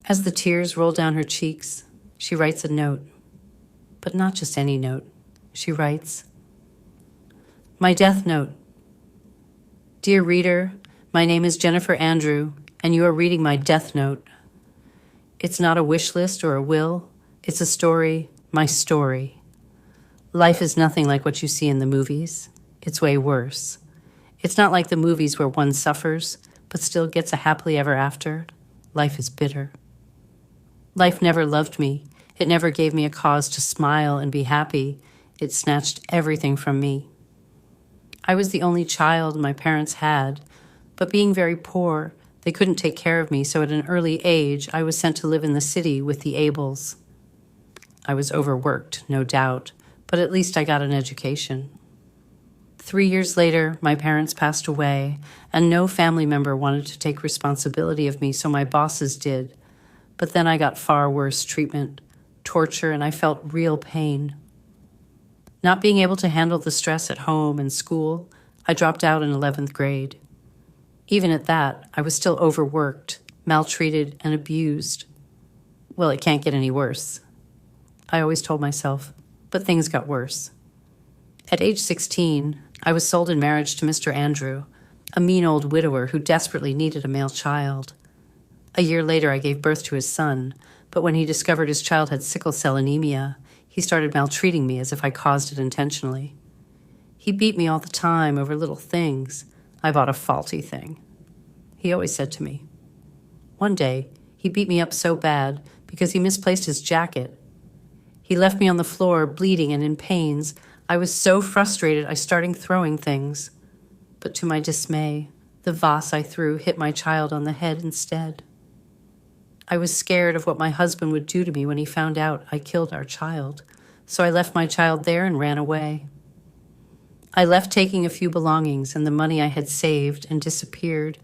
As the tears roll down her cheeks, she writes a note. But not just any note. She writes, "My death note. Dear reader, my name is Jennifer Andrew, and you are reading my death note. It's not a wish list or a will. It's a story, my story. Life is nothing like what you see in the movies. It's way worse. It's not like the movies where one suffers, but still gets a happily ever after. Life is bitter. Life never loved me. It never gave me a cause to smile and be happy. It snatched everything from me. I was the only child my parents had, but being very poor, they couldn't take care of me, so at an early age, I was sent to live in the city with the Ables. I was overworked, no doubt, but at least I got an education. 3 years later, my parents passed away, and no family member wanted to take responsibility of me, so my bosses did. But then I got far worse treatment, torture, and I felt real pain. Not being able to handle the stress at home and school, I dropped out in 11th grade. Even at that, I was still overworked, maltreated, and abused. Well, it can't get any worse. I always told myself, but things got worse. At age 16, I was sold in marriage to Mr. Andrew, a mean old widower who desperately needed a male child. A year later, I gave birth to his son, but when he discovered his child had sickle cell anemia, he started maltreating me as if I caused it intentionally. He beat me all the time over little things. I bought a faulty thing. He always said to me. One day, he beat me up so bad because he misplaced his jacket. He left me on the floor, bleeding and in pains. I was so frustrated I started throwing things. But to my dismay, the vase I threw hit my child on the head instead. I was scared of what my husband would do to me when he found out I killed our child, so I left my child there and ran away. I left taking a few belongings and the money I had saved and disappeared.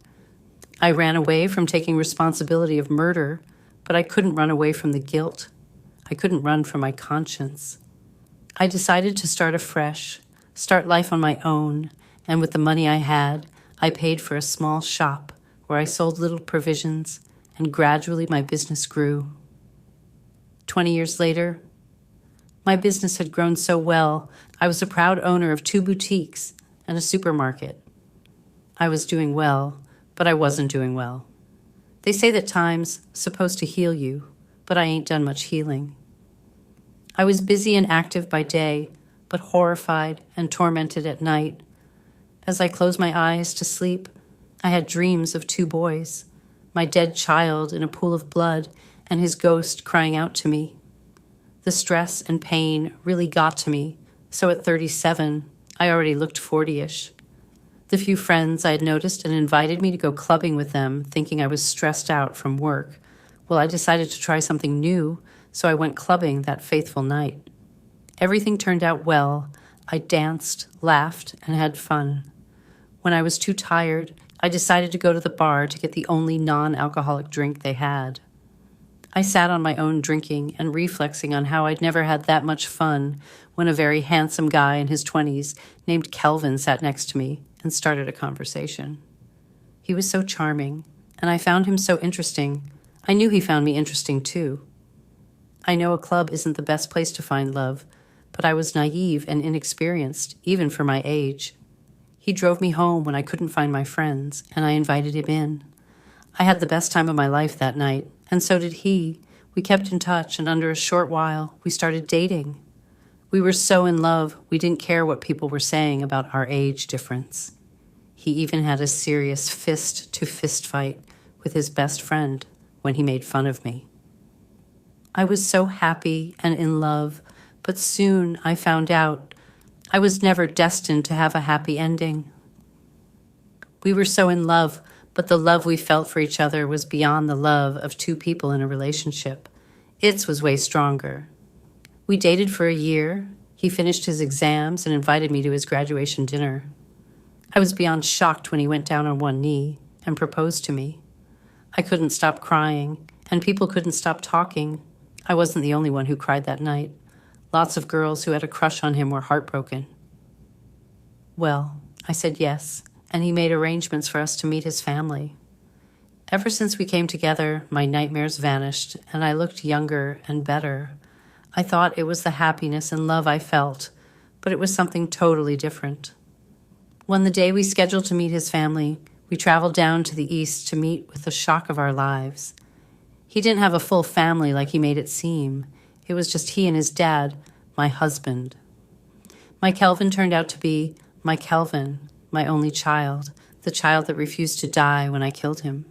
I ran away from taking responsibility of murder, but I couldn't run away from the guilt. I couldn't run from my conscience. I decided to start afresh, start life on my own, and with the money I had, I paid for a small shop where I sold little provisions, and gradually my business grew. 20 years later, my business had grown so well, I was a proud owner of 2 boutiques and a supermarket. I was doing well, but I wasn't doing well. They say that time's supposed to heal you, but I ain't done much healing. I was busy and active by day, but horrified and tormented at night. As I closed my eyes to sleep, I had dreams of 2 boys, my dead child in a pool of blood and his ghost crying out to me. The stress and pain really got to me, so at 37, I already looked 40-ish. The few friends I had noticed and invited me to go clubbing with them, thinking I was stressed out from work. Well, I decided to try something new, so I went clubbing that faithful night. Everything turned out well. I danced, laughed, and had fun. When I was too tired, I decided to go to the bar to get the only non-alcoholic drink they had. I sat on my own drinking and reflexing on how I'd never had that much fun when a very handsome guy in his 20s named Kelvin sat next to me and started a conversation. He was so charming, and I found him so interesting. I knew he found me interesting too. I know a club isn't the best place to find love, but I was naive and inexperienced, even for my age. He drove me home when I couldn't find my friends, and I invited him in. I had the best time of my life that night, and so did he. We kept in touch, and under a short while, we started dating. We were so in love, we didn't care what people were saying about our age difference. He even had a serious fist-to-fist fight with his best friend when he made fun of me. I was so happy and in love, but soon I found out I was never destined to have a happy ending. We were so in love, but the love we felt for each other was beyond the love of 2 people in a relationship. Its was way stronger. We dated for a year. He finished his exams and invited me to his graduation dinner. I was beyond shocked when he went down on one knee and proposed to me. I couldn't stop crying, and people couldn't stop talking. I wasn't the only one who cried that night. Lots of girls who had a crush on him were heartbroken. Well, I said yes, and he made arrangements for us to meet his family. Ever since we came together, my nightmares vanished, and I looked younger and better. I thought it was the happiness and love I felt, but it was something totally different. When the day we scheduled to meet his family, we traveled down to the east to meet with the shock of our lives. He didn't have a full family like he made it seem. It was just he and his dad, my husband. My Kelvin turned out to be my Kelvin, my only child, the child that refused to die when I killed him.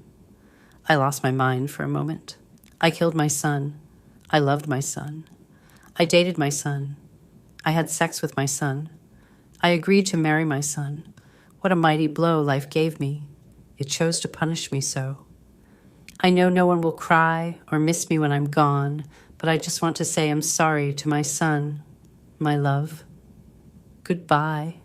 I lost my mind for a moment. I killed my son. I loved my son. I dated my son. I had sex with my son. I agreed to marry my son. What a mighty blow life gave me. It chose to punish me so. I know no one will cry or miss me when I'm gone, but I just want to say I'm sorry to my son, my love. Goodbye.